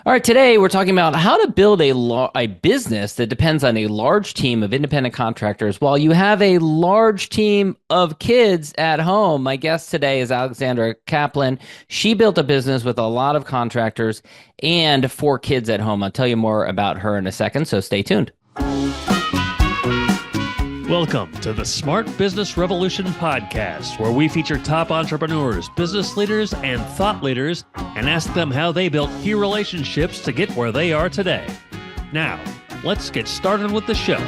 All right, today we're talking about how to build a business that depends on a large team of independent contractors while you have a large team of kids at home. My guest today is Alexandra Kaplan. She built a business with a lot of contractors and four kids at home. I'll tell you more about her in a second, so stay tuned. Welcome to the Smart Business Revolution podcast, where we feature top entrepreneurs, business leaders, and thought leaders and ask them how they built key relationships to get where they are today. Now, let's get started with the show.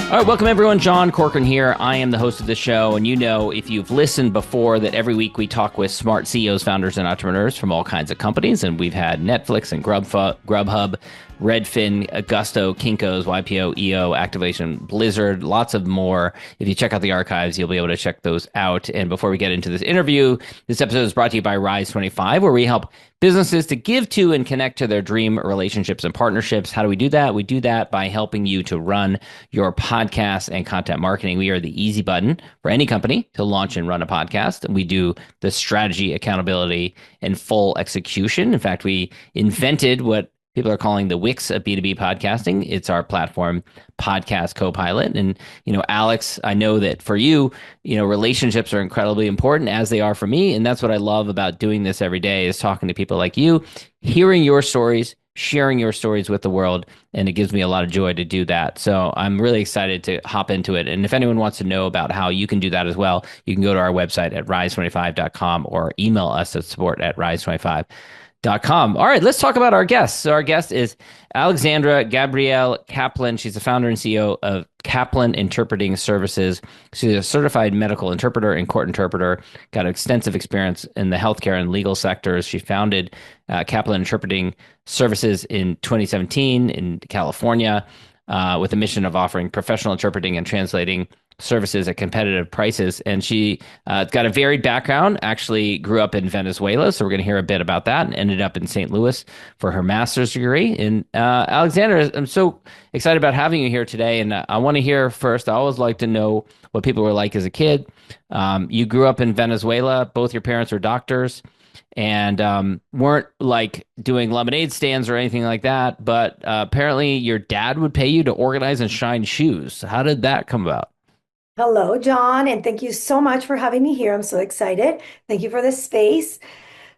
All right, welcome everyone. John Corcoran here. I am the host of the show, and you know, if you've listened before, that every week we talk with smart CEOs, founders, and entrepreneurs from all kinds of companies, and we've had Netflix and Grubhub, Redfin, Augusto, Kinko's, YPO, EO, Activation, Blizzard, lots of more. If you check out the archives, you'll be able to check those out. And before we get into this interview, this episode is brought to you by Rise 25, where we help businesses to give to and connect to their dream relationships and partnerships. How do we do that? We do that by helping you to run your podcast and content marketing. We are the easy button for any company to launch and run a podcast. We do the strategy, accountability, and full execution. In fact, we invented what people are calling the Wix of B2B podcasting. It's our platform, Podcast Copilot. And, Alex, I know that for you, relationships are incredibly important, as they are for me. And that's what I love about doing this every day, is talking to people like you, hearing your stories, sharing your stories with the world. And it gives me a lot of joy to do that. So I'm really excited to hop into it. And if anyone wants to know about how you can do that as well, you can go to our website at rise25.com or email us at support@rise25.com. All right, let's talk about our guest. So our guest is Alexandra Gabriele Kaplan. She's the founder and CEO of Kaplan Interpreting Services. She's a certified medical interpreter and court interpreter, got extensive experience in the healthcare and legal sectors. She founded Kaplan Interpreting Services in 2017 in California with a mission of offering professional interpreting and translating services at competitive prices. And she got a varied background, actually grew up in Venezuela. So we're going to hear a bit about that, and ended up in St. Louis for her master's degree. And Alexandra, I'm so excited about having you here today. And I want to hear first, I always like to know what people were like as a kid. You grew up in Venezuela. Both your parents were doctors and weren't like doing lemonade stands or anything like that. But apparently your dad would pay you to organize and shine shoes. How did that come about? Hello, John, and thank you so much for having me here. I'm so excited. Thank you for this space.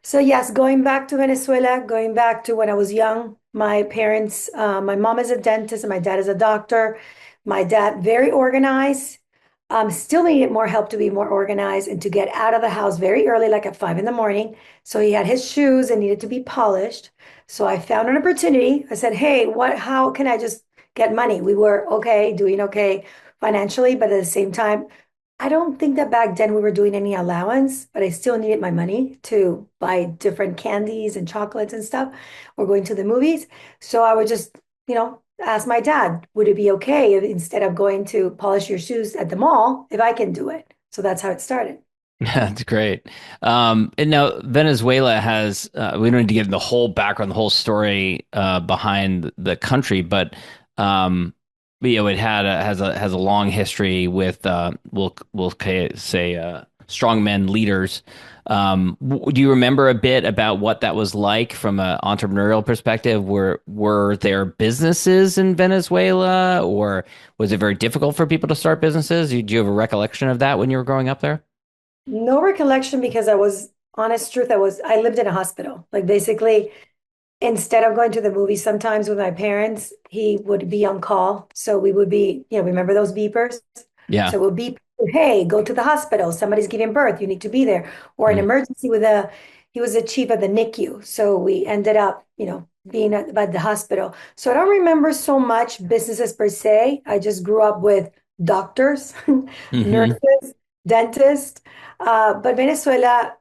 So yes, going back to Venezuela, going back to when I was young, my parents, my mom is a dentist and my dad is a doctor. My dad, very organized, still needed more help to be more organized and to get out of the house very early, like at 5 in the morning. So he had his shoes and needed to be polished. So I found an opportunity. I said, hey, how can I just get money? We were doing okay financially, but at the same time, I don't think that back then we were doing any allowance, but I still needed my money to buy different candies and chocolates and stuff, or going to the movies. So I would just, ask my dad, would it be okay if instead of going to polish your shoes at the mall, if I can do it? So that's how it started. That's great. And now Venezuela has, we don't need to get into the whole background, the whole story behind the country, but it has a long history with we'll say strongmen leaders. Do you remember a bit about what that was like from an entrepreneurial perspective? Were there businesses in Venezuela, or was it very difficult for people to start businesses? Do you have a recollection of that when you were growing up there? No recollection, because honest truth, I lived in a hospital. Like basically, instead of going to the movie sometimes with my parents, he would be on call. So we would be, remember those beepers? Yeah. So it would beep, hey, go to the hospital. Somebody's giving birth. You need to be there. Or an emergency he was the chief of the NICU. So we ended up, being at the hospital. So I don't remember so much businesses per se. I just grew up with doctors, nurses, dentists. But Venezuela,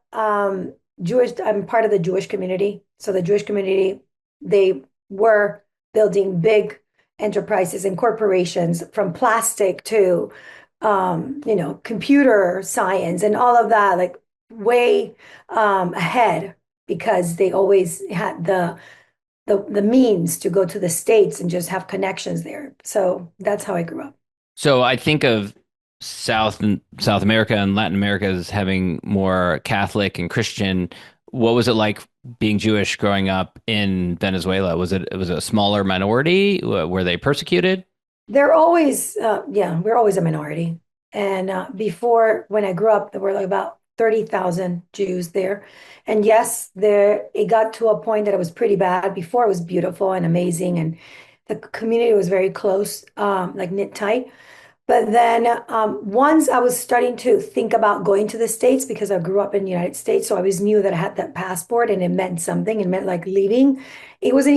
Jewish, I'm part of the Jewish community. So the Jewish community, they were building big enterprises and corporations, from plastic to, computer science and all of that, like way ahead, because they always had the means to go to the States and just have connections there. So that's how I grew up. So I think of South America and Latin America as having more Catholic and Christian. what was it like being Jewish growing up in Venezuela? Was it a smaller minority? Were they persecuted? They're always, yeah, we're always a minority. And before, when I grew up, there were like about 30,000 Jews there. And yes, it got to a point that it was pretty bad. Before it was beautiful and amazing, and the community was very close, like knit tight. But then once I was starting to think about going to the States because I grew up in the United States, so I always knew that I had that passport and it meant something. It meant like leaving. It was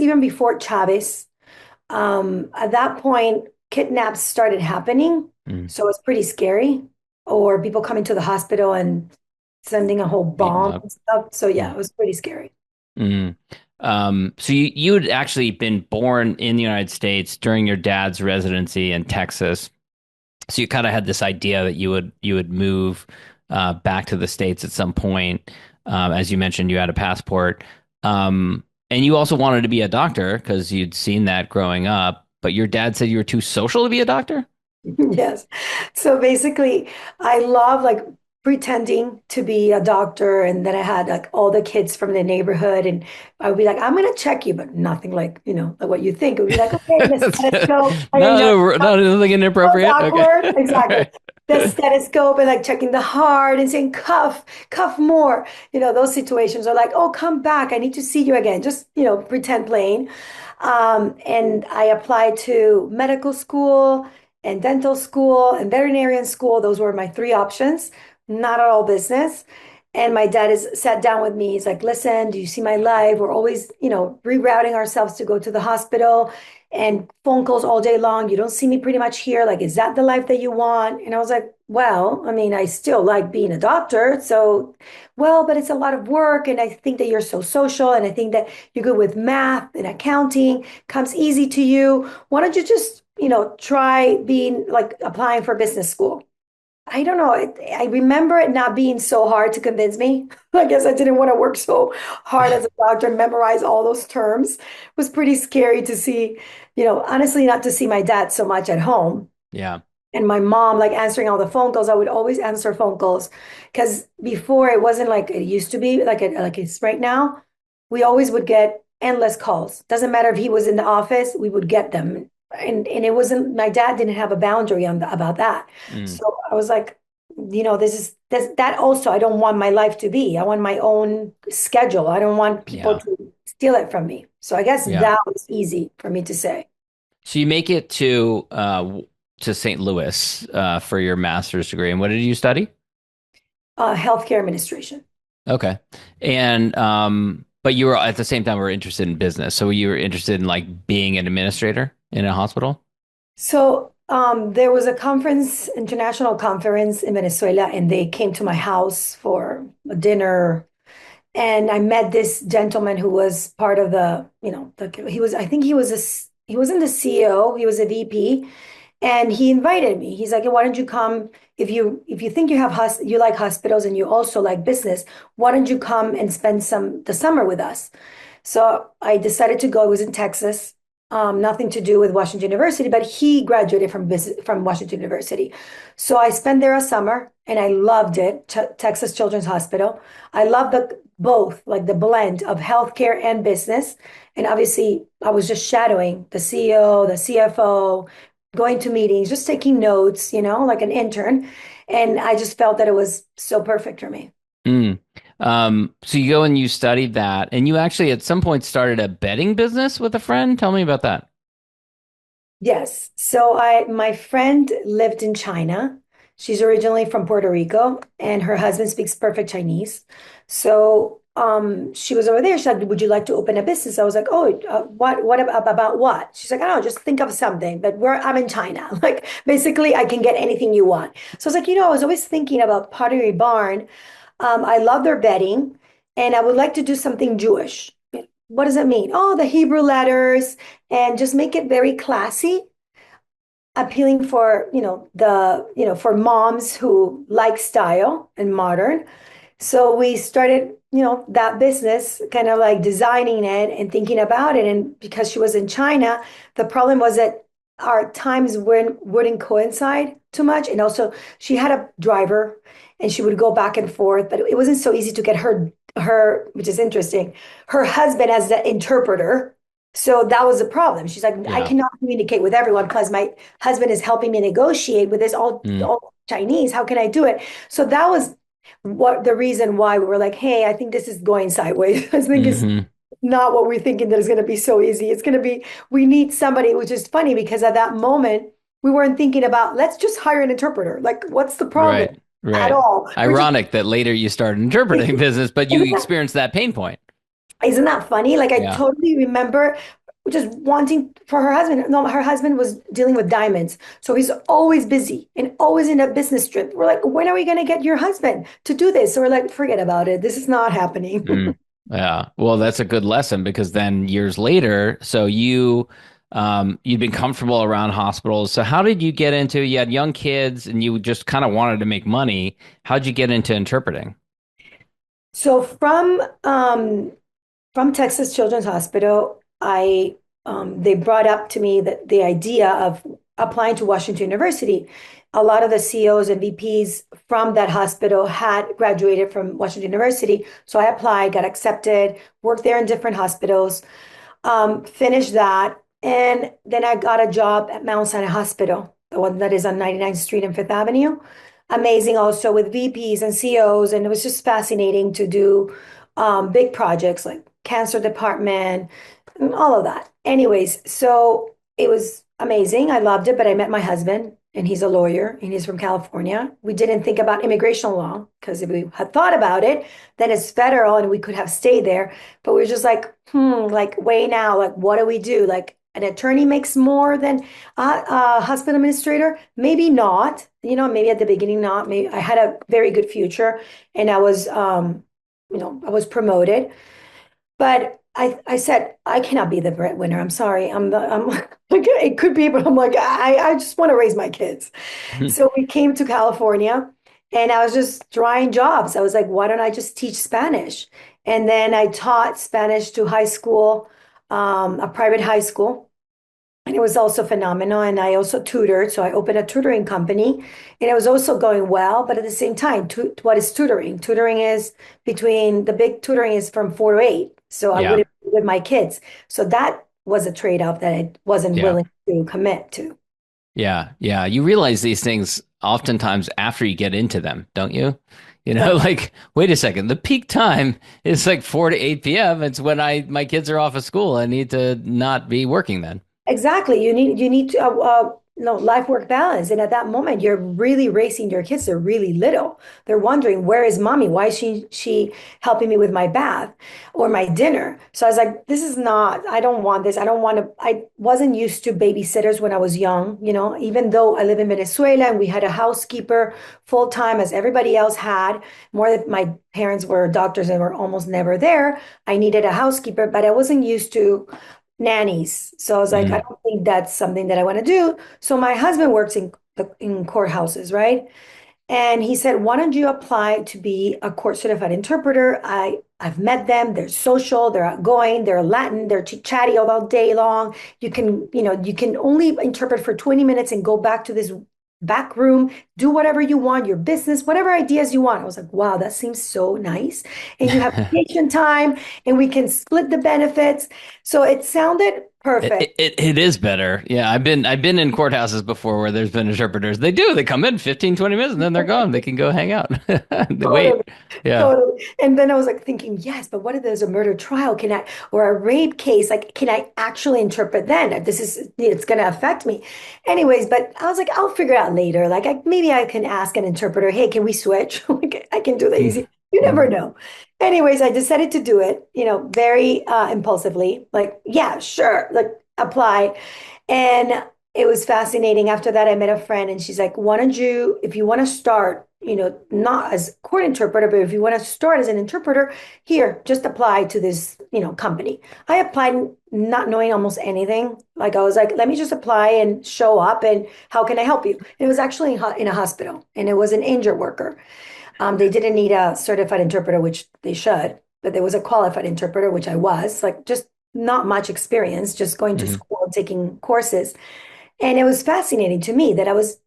even before Chavez. At that point, kidnaps started happening. Mm, So it's pretty scary. Or people coming to the hospital and sending a whole beat 'em bomb up. and stuff. So yeah, Mm, it was pretty scary. mm. So you had actually been born in the United States during your dad's residency in Texas. So you kind of had this idea that you would move back to the States at some point. As you mentioned, you had a passport, and you also wanted to be a doctor because you'd seen that growing up. But your dad said you were too social to be a doctor. Yes. So basically, I love like pretending to be a doctor. And then I had like all the kids from the neighborhood, and I would be like, I'm going to check you, but nothing like, like what you think. It would be like, okay, the stethoscope. I didn't know. No, no, nothing inappropriate. Okay. Awkward. All Exactly. right. The stethoscope and like checking the heart and saying cuff, cuff more. Those situations are like, oh, come back. I need to see you again. Just, pretend playing. And I applied to medical school and dental school and veterinarian school. Those were my three options, not at all business. And my dad is sat down with me. He's like, listen, do you see my life? We're always, rerouting ourselves to go to the hospital and phone calls all day long. You don't see me pretty much here. Like, is that the life that you want? And I was like, well, I mean, I still like being a doctor. So, well, but it's a lot of work. And I think that you're so social. And I think that you're good with math and accounting, comes easy to you. Why don't you just, try being like applying for business school? I don't know. I remember it not being so hard to convince me. I guess I didn't want to work so hard as a doctor and memorize all those terms. It was pretty scary to see, honestly, not to see my dad so much at home Yeah. and my mom like answering all the phone calls. I would always answer phone calls because before it wasn't like it used to be, like it's right now. We always would get endless calls. Doesn't matter if he was in the office, we would get them. And it wasn't, my dad didn't have a boundary about that. Mm, So I was like, this that also I don't want my life to be. I want my own schedule. I don't want people yeah. to steal it from me. So I guess Yeah. that was easy for me to say. So you make it to St. Louis for your master's degree. And what did you study? Healthcare administration. Okay. And but you were at the same time were interested in business. So you were interested in like being an administrator in a hospital? So there was a conference, international conference in Venezuela, and they came to my house for a dinner. And I met this gentleman who was part of he was, I think he wasn't the CEO, he was a VP. And he invited me. He's like, "Hey, why don't you come? If you think you like hospitals and you also like business, why don't you come and spend the summer with us?" So I decided to go. It was in Texas, nothing to do with Washington University, but he graduated from Washington University. So I spent there a summer and I loved it. Texas Children's Hospital. I loved both, like the blend of healthcare and business. And obviously, I was just shadowing the CEO, the CFO, going to meetings, just taking notes, like an intern. And I just felt that it was so perfect for me. Mm. So you go and you studied that, and you actually at some point started a bedding business with a friend. Tell me about that. Yes. So my friend lived in China. She's originally from Puerto Rico, and her husband speaks perfect Chinese. So she was over there. She said, "Would you like to open a business?" I was like, "Oh, what about what?" She's like, "I don't know, just think of something." But I'm in China. Like basically, I can get anything you want. So I was like, I was always thinking about Pottery Barn. I love their bedding, and I would like to do something Jewish. What does it mean? Oh, the Hebrew letters, and just make it very classy, appealing for, for moms who like style and modern. So we started, that business, kind of like designing it and thinking about it. And because she was in China, the problem was that our times wouldn't coincide. too much. And also she had a driver and she would go back and forth, but it wasn't so easy to get which is interesting, her husband as the interpreter. So that was the problem. She's like, I Yeah. cannot communicate with everyone because my husband is helping me negotiate with this Mm. all Chinese. How can I do it? So that was what the reason why we were like, hey, I think this is going sideways. I think it's Hmm. not what we're thinking that it's going to be so easy. It's going to be, we need somebody, which is funny because at that moment, we weren't thinking about, let's just hire an interpreter. Like, what's the problem Right. at Right. all? We're just, Ironic that later you started interpreting business, but you isn't that, experienced that pain point. isn't that funny? Like, I Yeah. totally remember just wanting for her husband. No, her husband was dealing with diamonds. So he's always busy and always in a business trip. We're like, when are we going to get your husband to do this? So we're like, forget about it. This is not happening. Mm. Yeah. Well, that's a good lesson because then years later, so you'd been comfortable around hospitals. So how did you get into, you had young kids and you just kind of wanted to make money. How'd you get into interpreting? So from Texas Children's Hospital, they brought up to me that the idea of applying to Washington University. A lot of the CEOs and VPs from that hospital had graduated from Washington University. So I applied, got accepted, worked there in different hospitals, finished that. And then I got a job at Mount Sinai Hospital, the one that is on 99th Street and Fifth Avenue. Amazing also with VPs and CEOs. And it was just fascinating to do big projects like cancer department and all of that. Anyways, so it was amazing. I loved it, but I met my husband and he's a lawyer and he's from California. We didn't think about immigration law because if we had thought about it, then it's federal and we could have stayed there. But we were just like, like, wait now, like, what do we do? Like, an attorney makes more than a hospital administrator? Maybe not. Maybe at the beginning not. Maybe I had a very good future and I was promoted. But I said, I cannot be the breadwinner. I'm sorry. I'm like, it could be, but I'm like, I just want to raise my kids. So we came to California and I was just trying jobs. I was like, why don't I just teach Spanish? And then I taught Spanish to high school, a private high school. And it was also phenomenal. And I also tutored. So I opened a tutoring company and it was also going well. But at the same time, what is tutoring? Tutoring is the big tutoring is from 4 to 8. So I Yeah. wouldn't be with my kids. So that was a trade-off that I wasn't Yeah. willing to commit to. Yeah. Yeah. You realize these things oftentimes after you get into them, don't you? Like, wait a second, the peak time is like 4 to 8 p.m. It's when my kids are off of school. I need to not be working then. Exactly. You need to no life work balance. And at that moment, you're really raising your kids. They're really little. They're wondering, where is mommy? Why is she helping me with my bath or my dinner? So I was like, this is not, I don't want this. I wasn't used to babysitters when I was young, even though I live in Venezuela and we had a housekeeper full time as everybody else had. More that my parents were doctors and were almost never there. I needed a housekeeper, but I wasn't used to nannies. So I was like, I Mm. don't think that's something that I want to do. So my husband works in courthouses, right? And he said, why don't you apply to be a court certified interpreter? I've met them. They're social, they're outgoing, they're Latin, they're chatty all day long. You can only interpret for 20 minutes and go back to this back room, do whatever you want, your business, whatever ideas you want. I was like, wow, that seems so nice. And you have vacation time and we can split the benefits. So it sounded perfect. It is better. Yeah, I've been in courthouses before where there's been interpreters. They come in 15, 20 minutes and then they're gone. They can go hang out. They wait. Totally, Yeah. totally. And then I was like thinking, yes, but what if there's a murder trial? Or a rape case? Like, can I actually interpret then? It's going to affect me. Anyways, but I was like, I'll figure it out later. Like, maybe I can ask an interpreter, hey, can we switch? Like, I can do that easy. You never know. Anyways, I decided to do it, very impulsively. Like, yeah, sure. Like, apply. And it was fascinating. After that, I met a friend and she's like, why don't you, if you want to start, not as court interpreter, but if you want to start as an interpreter, here, just apply to this, company. I applied not knowing almost anything. Like I was like, let me just apply and show up and how can I help you? And it was actually in a hospital and it was an injured worker. They didn't need a certified interpreter, which they should, but there was a qualified interpreter, which I was, like, just not much experience, just going to Mhm. school, taking courses. And it was fascinating to me that I was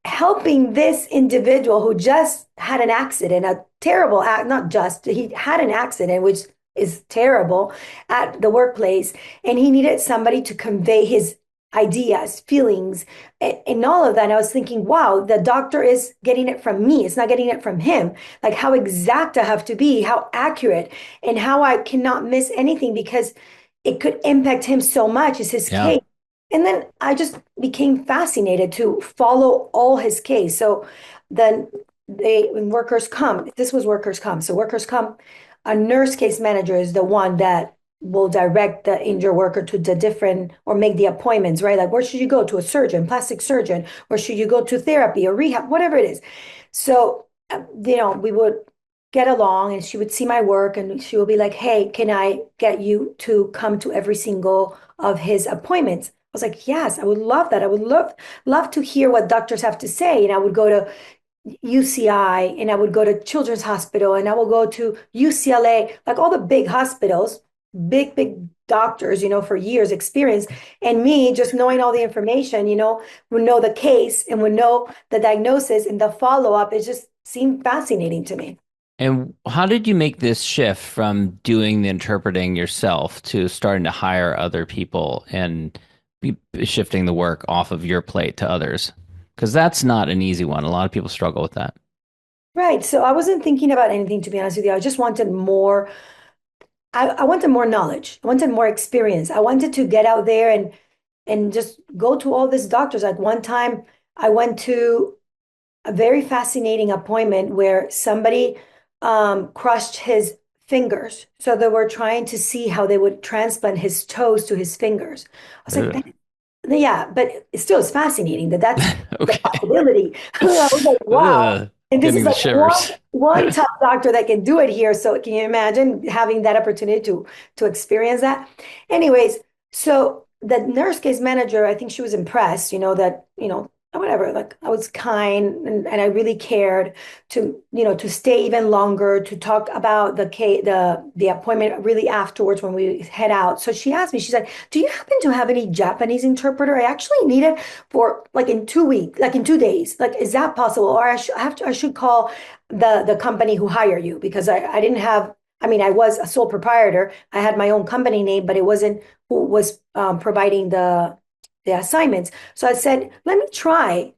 helping this individual who just had an accident, a terrible act, not just, he had an accident, which is terrible at the workplace. And he needed somebody to convey his ideas, feelings, and all of that. And I was thinking, wow, the doctor is getting it from me. It's not getting it from him. Like how exact I have to be, how accurate, and how I cannot miss anything because it could impact him so much is his Yeah. case. And then I just became fascinated to follow all his case. So then when workers come, this was workers come. So workers come, a nurse case manager is the one that will direct the injured worker to the different or make the appointments, right? Like where should you go to a surgeon, plastic surgeon, or should you go to therapy or rehab, whatever it is. So, we would get along and she would see my work and she would be like, hey, can I get you to come to every single of his appointments? I was like, yes, I would love that. I would love to hear what doctors have to say. And I would go to UCI and I would go to Children's Hospital and I will go to UCLA, like all the big hospitals, big doctors, for years experience. And me just knowing all the information, would know the case and would know the diagnosis and the follow-up. It just seemed fascinating to me. And how did you make this shift from doing the interpreting yourself to starting to hire other people and shifting the work off of your plate to others? Because that's not an easy one. A lot of people struggle with that. Right. So I wasn't thinking about anything, to be honest with you. I just wanted more. I wanted more knowledge. I wanted more experience. I wanted to get out there and just go to all these doctors. Like one time I went to a very fascinating appointment where somebody crushed his fingers. So they were trying to see how they would transplant his toes to his fingers. I was like, yeah, but it still is fascinating that's Okay. the possibility. I was like, wow. Ugh, And this getting is the like shivers. one top doctor that can do it here. So can you imagine having that opportunity to experience that? Anyways, so the nurse case manager, I think she was impressed, that, whatever, like I was kind and I really cared to stay even longer, to talk about the appointment really afterwards when we head out. So she asked me, she's like, do you happen to have any Japanese interpreter? I actually need it for like in 2 weeks, like in 2 days. Like, is that possible? Or I should call the company who hire you because I didn't have, I was a sole proprietor. I had my own company name, but it wasn't who was providing the assignments. So I said, let me try.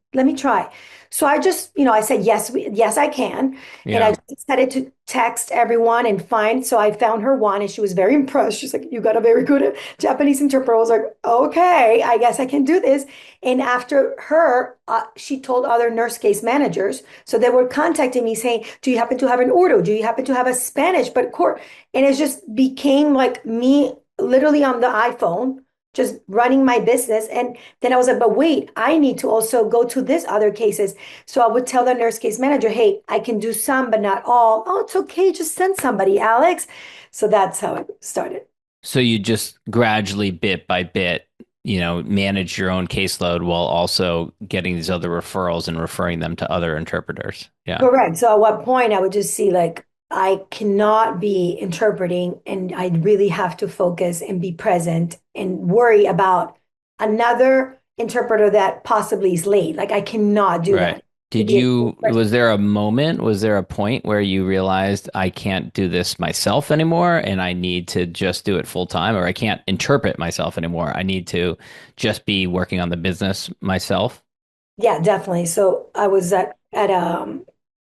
So I just, I said, yes, I can. And I Yeah. just decided to text everyone and find. So I found her one and she was very impressed. She's like, you got a very good Japanese interpreter. I was like, okay, I guess I can do this. And after her, she told other nurse case managers. So they were contacting me saying, do you happen to have an Urdu? Do you happen to have a Spanish? But court, and it just became like me literally on the iPhone just running my business. And then I was like, but wait, I need to also go to this other cases. So I would tell the nurse case manager, hey, I can do some, but not all. Oh, it's okay. Just send somebody, Alex. So that's how it started. So you just gradually, bit by bit, manage your own caseload while also getting these other referrals and referring them to other interpreters. Yeah. Correct. So at what point I would just see like, I cannot be interpreting and I really have to focus and be present and worry about another interpreter that possibly is late. Like I cannot do Right. that. Was there a moment, was there a point where you realized I can't do this myself anymore and I need to just do it full time, or I can't interpret myself anymore? I need to just be working on the business myself? Yeah, definitely. So I was at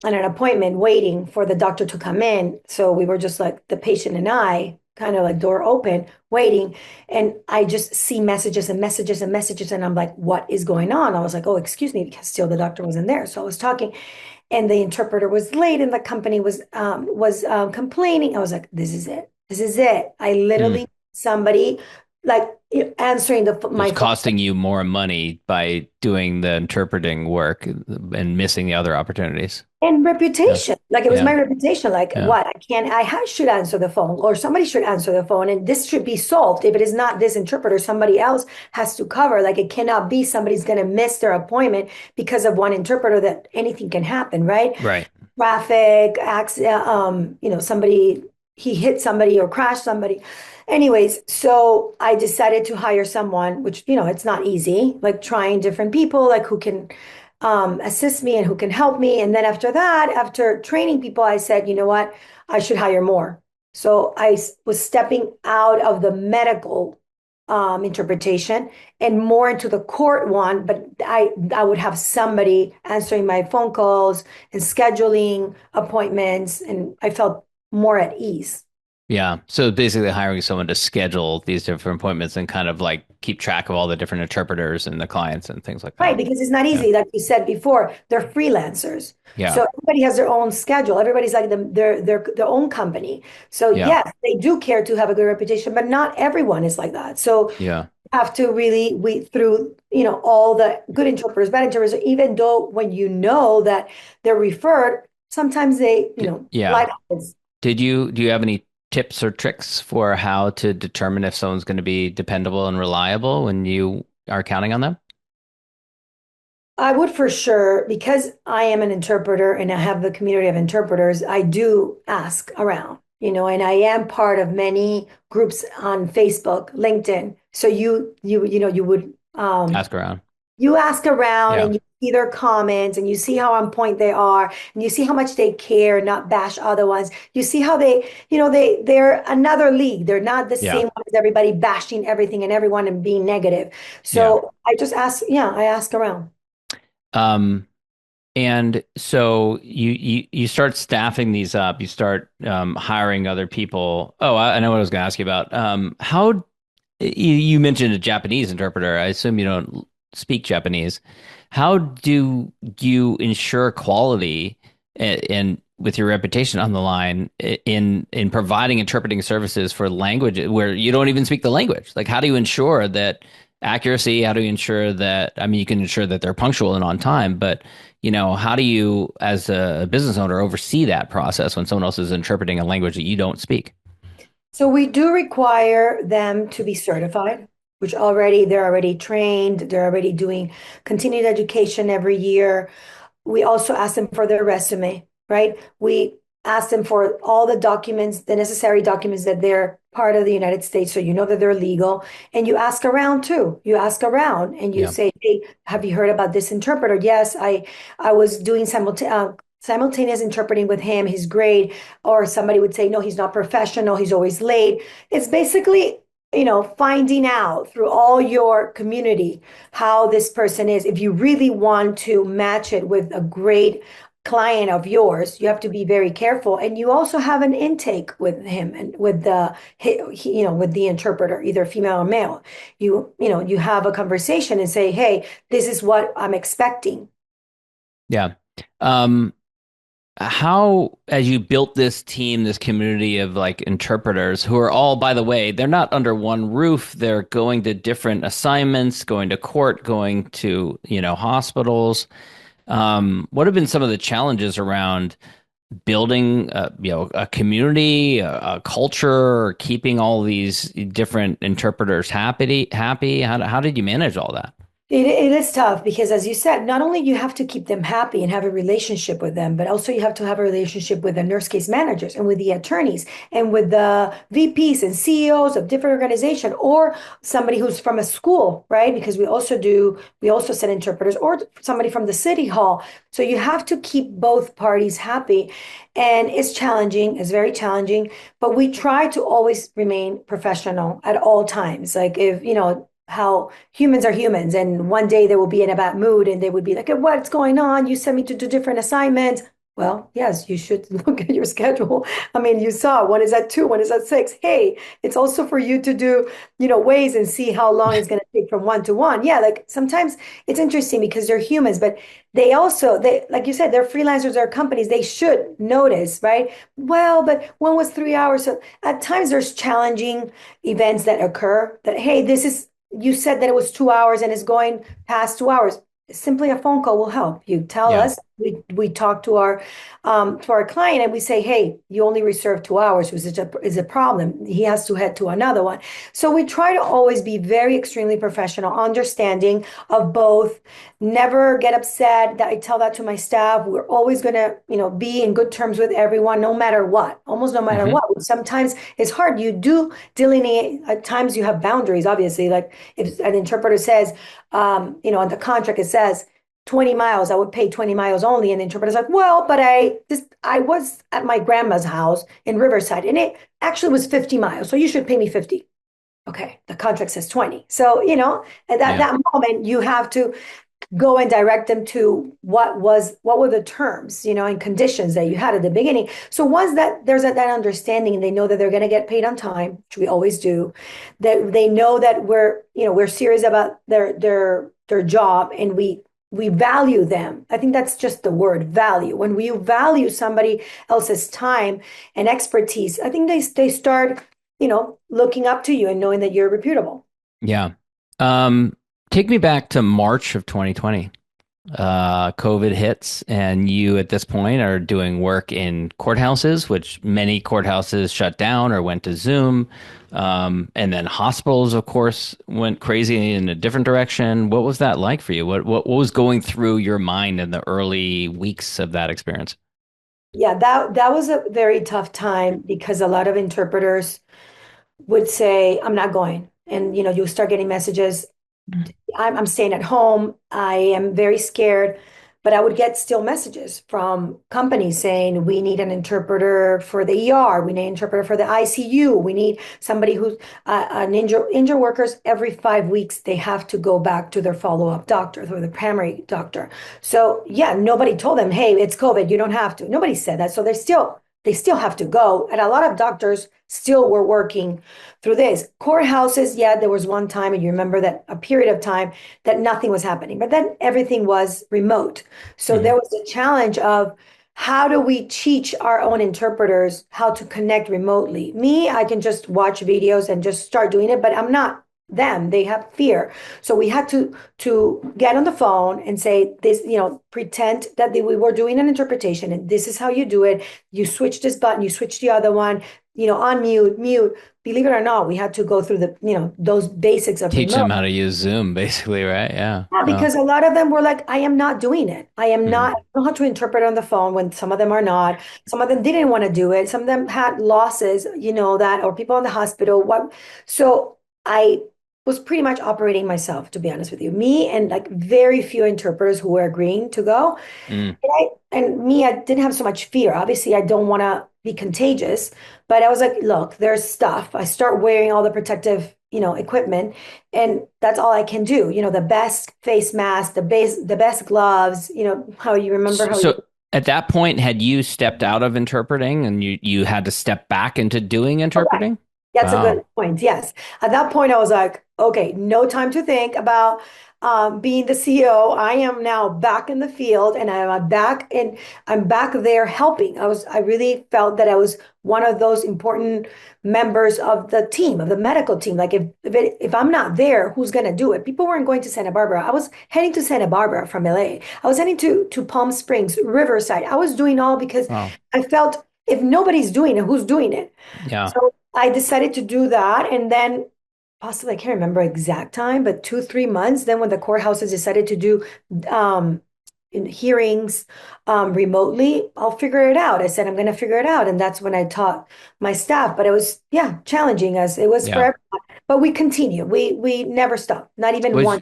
an appointment waiting for the doctor to come in. So we were just like the patient and I, kind of like door open, waiting. And I just see messages and messages and messages. And I'm like, what is going on? I was like, oh, excuse me, because still the doctor wasn't there. So I was talking and the interpreter was late and the company was complaining. I was like, this is it. This is it. I Hmm. literally, somebody like answering my It's phone. costing you more money by doing the interpreting work and missing the other opportunities. And Yeah. reputation, like it was Yeah. my reputation. Like, Yeah. what? Should answer the phone, or somebody should answer the phone, and this should be solved. If it is not this interpreter, somebody else has to cover. Like, it cannot be somebody's going to miss their appointment because of one interpreter. That anything can happen, right? Right. Traffic, accident, somebody he hit somebody or crashed somebody. Anyways, so I decided to hire someone, which it's not easy. Like trying different people, like who can assist me and who can help me. And then after that, after training people, I said, you know what, I should hire more. So was stepping out of the medical interpretation and more into the court one, but I would have somebody answering my phone calls and scheduling appointments, and I felt more at ease. Yeah. So basically hiring someone to schedule these different appointments and kind of like keep track of all the different interpreters and the clients and things like Right, that. because it's not Yeah. easy. Like you said before, they're freelancers. Yeah. So everybody has their own schedule. Everybody's like their own company. So Yeah. yes, they do care to have a good reputation, but not everyone is like that. So Yeah. you have to really weed through, all the good interpreters, bad interpreters, even though when you know that they're referred, sometimes they, Yeah. life happens. Do you have any tips or tricks for how to determine if someone's going to be dependable and reliable when you are counting on them? I would for sure, because I am an interpreter and I have the community of interpreters, I do ask around, and I am part of many groups on Facebook, LinkedIn. So you would Ask around. you ask around Yeah. and you see their comments and you see how on point they are and you see how much they care, not bash other ones. You see how they're another league. They're not the Yeah. same one as everybody bashing everything and everyone and being negative. Yeah. So I just ask, yeah, I ask around. Um, and so you start staffing these up. You start hiring other people. Oh, I know what I was going to ask you about. How you mentioned a Japanese interpreter. I assume you don't speak Japanese. How do you ensure quality and with your reputation on the line in providing interpreting services for language where you don't even speak the language? Like, how do you ensure that accuracy? How do you ensure that? I mean, you can ensure that they're punctual and on time, but how do you, as a business owner, oversee that process when someone else is interpreting a language that you don't speak? So we do require them to be certified, which they're already trained, they're already doing continued education every year. We also ask them for their resume, right? We ask them for all the documents, the necessary documents that they're part of the United States, so you know that they're legal. And you ask around too. You ask around and you Yeah. say, "Hey, have you heard about this interpreter?" Yes, I was doing simultaneous interpreting with him. He's great. Or somebody would say, "No, he's not professional. He's always late." It's basically finding out through all your community how this person is. If you really want to match it with a great client of yours, you have to be very careful. And you also have an intake with him and with with the interpreter, either female or male. You have a conversation and say, "Hey, this is what I'm expecting." Yeah. Um, how, as you built this team, this community of like interpreters who are all, by the way, they're not under one roof. They're going to different assignments, going to court, going to, hospitals. What have been some of the challenges around building, a community, a culture, keeping all these different interpreters happy? How did you manage all that? It is tough because, as you said, not only you have to keep them happy and have a relationship with them, but also you have to have a relationship with the nurse case managers and with the attorneys and with the VPs and CEOs of different organizations, or somebody who's from a school, right? Because we also send interpreters, or somebody from the city hall. So you have to keep both parties happy. And it's challenging, it's very challenging, but we try to always remain professional at all times. Like, if, how humans are humans, and one day they will be in a bad mood and they would be like, "What's going on? You sent me to do different assignments." Well, yes, you should look at your schedule. I mean, you saw one is at 2, one is at 6. Hey, it's also for you to do, ways and see how long it's going to take from one to one. Yeah, like sometimes it's interesting because they're humans, but they like you said, they're freelancers, they're companies, they should notice, right? Well, but one was 3 hours. So at times there's challenging events that occur that, hey, you said that it was 2 hours and it's going past 2 hours. Simply a phone call will help. You tell Yeah. us, we talk to our client and we say, "Hey, you only reserved 2 hours, which is a problem. He has to head to another one." So we try to always be very extremely professional, understanding of both. Never get upset. That I tell that to my staff. We're always gonna, be in good terms with everyone, no matter what. Almost no matter Hmm. what. Sometimes it's hard. You do delineate. At times you have boundaries. Obviously, like if an interpreter says, on the contract it says, 20 miles. I would pay 20 miles only. And the interpreter's like, well, but I was at my grandma's house in Riverside and it actually was 50 miles. So you should pay me 50. Okay. The contract says 20. So, at that moment, you have to go and direct them to what were the terms, and conditions that you had at the beginning. So once that there's that understanding and they know that they're going to get paid on time, which we always do, that they know that we're serious about their job and we value them. I think that's just the word value. When we value somebody else's time and expertise, I think they start, looking up to you and knowing that you're reputable. Yeah. Take me back to March of 2020. COVID hits, and you at this point are doing work in courthouses, which many courthouses shut down or went to Zoom. And then hospitals, of course, went crazy in a different direction. What was that like for you? What was going through your mind in the early weeks of that experience? Yeah, that was a very tough time because a lot of interpreters would say, I'm not going. And you start getting messages, I'm staying at home. I am very scared. But I would get still messages from companies saying, we need an interpreter for the ER. We need an interpreter for the ICU. We need somebody who's an injured workers every 5 weeks. They have to go back to their follow-up doctor or the primary doctor. So yeah, nobody told them, hey, it's COVID. You don't have to. Nobody said that. So they still have to go. And a lot of doctors still were working through this. Courthouses, yeah, there was one time, and you remember that a period of time that nothing was happening, but then everything was remote. So there was a challenge of how do we teach our own interpreters how to connect remotely? Me, I can just watch videos and just start doing it, but I'm not them. They have fear. So we had to get on the phone and say this, pretend that we were doing an interpretation and this is how you do it. You switch this button, you switch the other one, unmute, mute. Believe it or not, we had to go through those basics of Teach remote. them how to use Zoom, basically, right? Yeah. Yeah, because a lot of them were like, I am not doing it. I am not, I don't know how to interpret on the phone when some of them are not. Some of them didn't want to do it. Some of them had losses, that, or people in the hospital. So I was pretty much operating myself, to be honest with you. Me and like very few interpreters who were agreeing to go. I didn't have so much fear. Obviously, I don't want to be contagious, but I was like, look, there's stuff. I start wearing all the protective, equipment, and that's all I can do. The best face mask, the best gloves, how you remember how So at that point, had you stepped out of interpreting and you had to step back into doing interpreting? That's a Wow. good point. Yes. At that point, I was like, okay, no time to think about being the CEO. I am now back in the field and I'm back there helping. I really felt that I was one of those important members of the team, of the medical team. Like if I'm not there, who's going to do it? People weren't going to Santa Barbara. I was heading to Santa Barbara from LA. I was heading to Palm Springs, Riverside. I was doing all because Wow. I felt if nobody's doing it, who's doing it? Yeah. So I decided to do that. And then possibly, I can't remember exact time, but 2, 3 months. Then when the courthouses decided to do in hearings remotely, I'll figure it out. I said, I'm going to figure it out. And that's when I taught my staff. But it was, challenging as it was for everyone. But we continue. We never stop, not even one.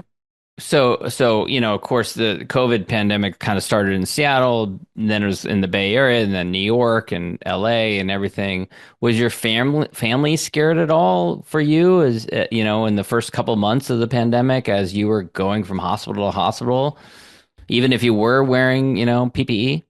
So, of course, the COVID pandemic kind of started in Seattle, and then it was in the Bay Area, and then New York and LA and everything. Was your family scared at all for you as, in the first couple months of the pandemic as you were going from hospital to hospital, even if you were wearing, PPE?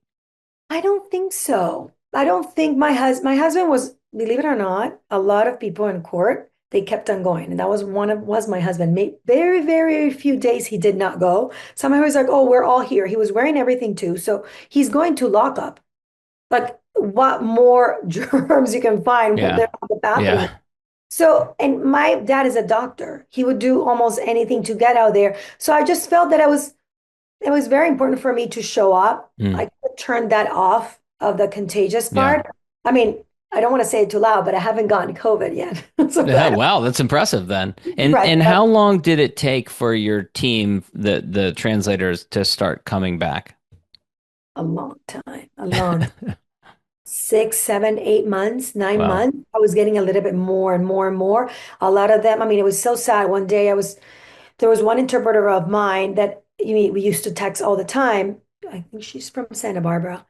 I don't think so. I don't think my husband was, believe it or not, a lot of people in court, they kept on going. And that was was my husband. Very, very few days he did not go. Somehow he was like, oh, we're all here. He was wearing everything too. So he's going to lock up. Like what more germs you can find when they're on the bathroom. Yeah. So, and my dad is a doctor. He would do almost anything to get out there. So I just felt that it was very important for me to show up. I could turn that off of the contagious part. I mean, I don't want to say it too loud, but I haven't gotten COVID yet. Wow, that's impressive then. And how long did it take for your team, the translators, to start coming back? A long time, a long 6, 7, 8 months, 9 months. I was getting a little bit more and more and more. A lot of them, I mean, it was so sad. One day there was one interpreter of mine that we used to text all the time. I think she's from Santa Barbara.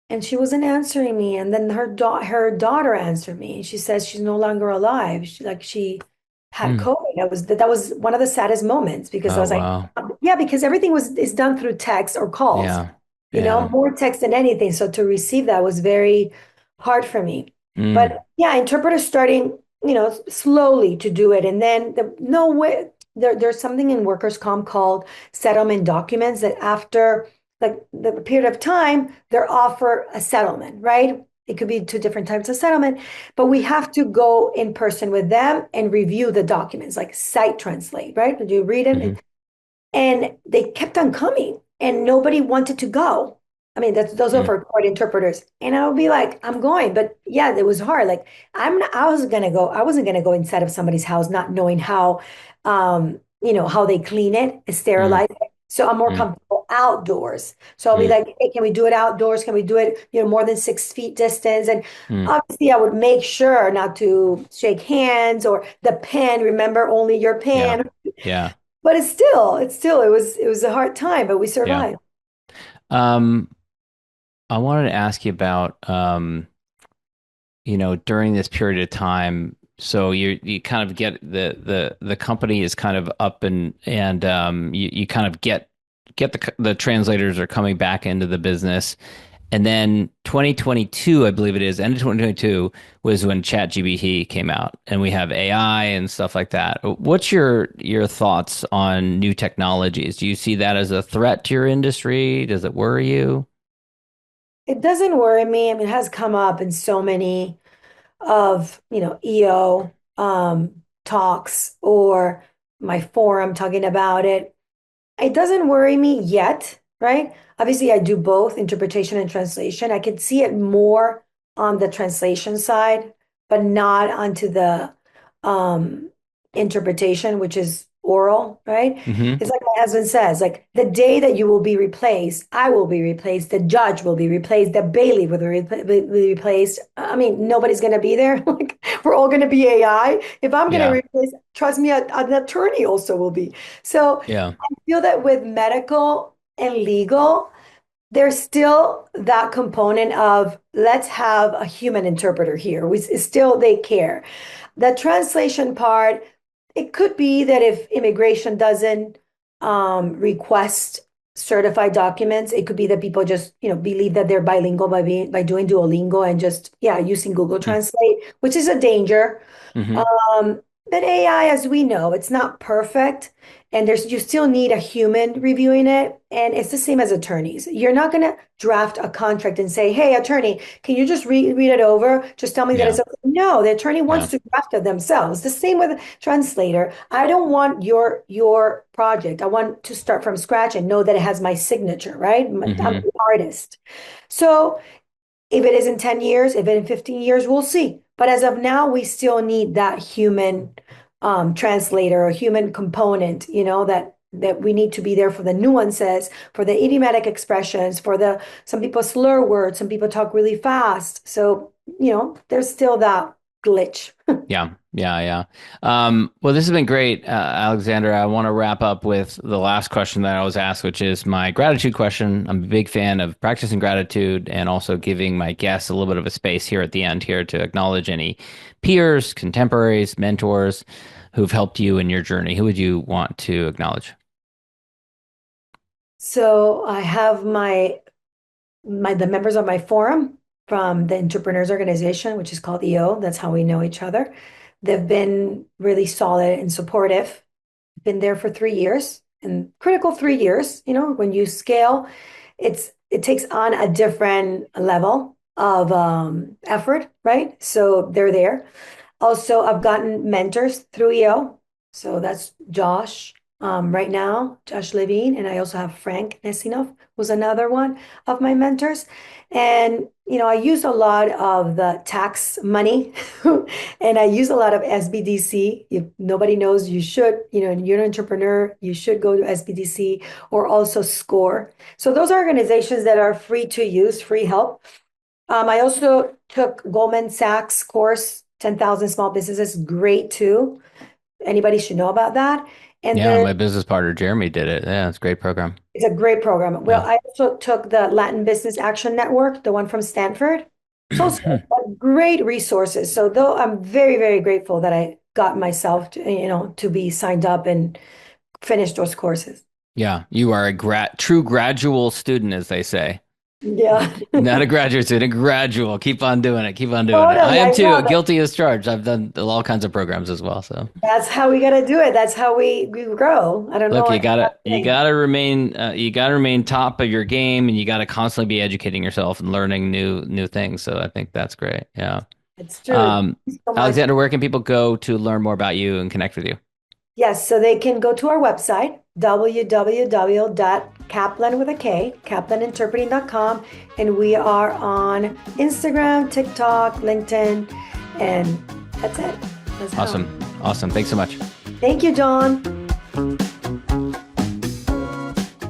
And she wasn't answering me. And then her daughter answered me. And she says she's no longer alive. She had Hmm. COVID. That was one of the saddest moments because I Oh, was like, wow. yeah, because everything is done through text or calls, Yeah. Yeah. more text than anything. So to receive that was very hard for me. Mm. But yeah, interpreters starting, slowly to do it. And then no way there's something in workers' comp called settlement documents that after like the period of time, they're offer a settlement, right? It could be two different types of settlement, but we have to go in person with them and review the documents, like sight translate, right? Do you read Hmm. it? And they kept on coming and nobody wanted to go. I mean, those are Mm. for court interpreters. And I would be like, I'm going. But yeah, it was hard. Like I was gonna go, I wasn't gonna go inside of somebody's house, not knowing how how they clean it, Mm. sterilize it. So I'm more Mm. comfortable outdoors. So I'll be Mm. like, hey, can we do it outdoors? Can we do it, more than 6 feet distance? And Mm. obviously I would make sure not to shake hands or the pen, remember only your Yeah. pen. Yeah. But it was a hard time, but we Yeah. survived. Um, I wanted to ask you about, during this period of time, so you kind of get the company is kind of up and you kind of get the translators are coming back into the business. And then 2022, I believe it is, end of 2022 was when ChatGPT came out and we have AI and stuff like that. What's your thoughts on new technologies? Do you see that as a threat to your industry? Does it worry you? It doesn't worry me. I mean, it has come up in so many of, EO talks or my forum talking about it. It doesn't worry me yet, right? Obviously, I do both interpretation and translation. I can see it more on the translation side, but not onto the um, interpretation, which is oral, right? Hmm. It's like my husband says, like the day that you will be replaced, I will be replaced, the judge will be replaced, the bailiff will be replaced. I mean, nobody's going to be there. Like we're all going to be AI. If I'm going to Yeah. replace, trust me, an attorney also will be. So Yeah. feel that with medical and legal, there's still that component of let's have a human interpreter here. It's still they care. The translation part, it could be that if immigration doesn't request certified documents, it could be that people just believe that they're bilingual by doing Duolingo and just using Google Translate, which is a danger. Mm-hmm. Um, but AI, as we know, it's not perfect, and you still need a human reviewing it. And it's the same as attorneys. You're not going to draft a contract and say, "Hey, attorney, can you just read it over? Just tell me that Yeah. it's okay." No, the attorney Yeah. wants to draft it themselves. The same with a translator. I don't want your project. I want to start from scratch and know that it has my signature, right? I'm Mm-hmm. the artist. So if it is in 10 years, if it in 15 years, we'll see. But as of now, we still need that human translator or human component, that we need to be there for the nuances, for the idiomatic expressions, for the some people slur words, some people talk really fast. So, there's still that glitch. Yeah, yeah, yeah. Well, this has been great, Alexandra. I want to wrap up with the last question that I was asked, which is my gratitude question. I'm a big fan of practicing gratitude and also giving my guests a little bit of a space here at the end here to acknowledge any peers, contemporaries, mentors who've helped you in your journey. Who would you want to acknowledge? So I have the members of my forum from the entrepreneurs organization, which is called EO. That's how we know each other. They've been really solid and supportive. Been there for 3 years and critical 3 years. When you scale, it takes on a different level of effort, right? So they're there. Also, I've gotten mentors through EO. So that's Josh, right now, Josh Levine. And I also have Frank Nesinov, who's another one of my mentors. And, I use a lot of the tax money and I use a lot of SBDC. If nobody knows, you should, you're an entrepreneur, you should go to SBDC or also SCORE. So those are organizations that are free to use, free help. I also took Goldman Sachs course, 10,000 Small Businesses, great too. anybody should know about that. And Yeah, then my business partner Jeremy did it. Yeah, it's a great program. it's a great program. Well, Yeah. I also took the Latin Business Action Network, the one from Stanford. So great resources. So though I'm very, very grateful that I got myself to be signed up and finish those courses. Yeah, you are a true gradual student, as they say. Yeah. Not a graduate student, a gradual. Keep on doing it. Keep on doing it. Totally, I am I too, know that. guilty as charged. I've done all kinds of programs as well. So That's how we gotta do it. That's how we grow. I don't know. look, you any gotta other you thing. gotta remain top of your game, and you gotta constantly be educating yourself and learning new things. So I think that's great. Yeah. It's true. Thank you so much. Alexandra, where can people go to learn more about you and connect with you? Yes, so they can go to our website, www.kaplan with a K, kaplaninterpreting.com, and we are on Instagram, TikTok, LinkedIn, and that's it. That's how. Awesome. Thanks so much. Thank you, John.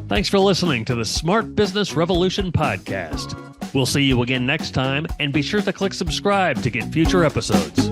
Thanks for listening to the Smart Business Revolution podcast. We'll see you again next time, and be sure to click subscribe to get future episodes.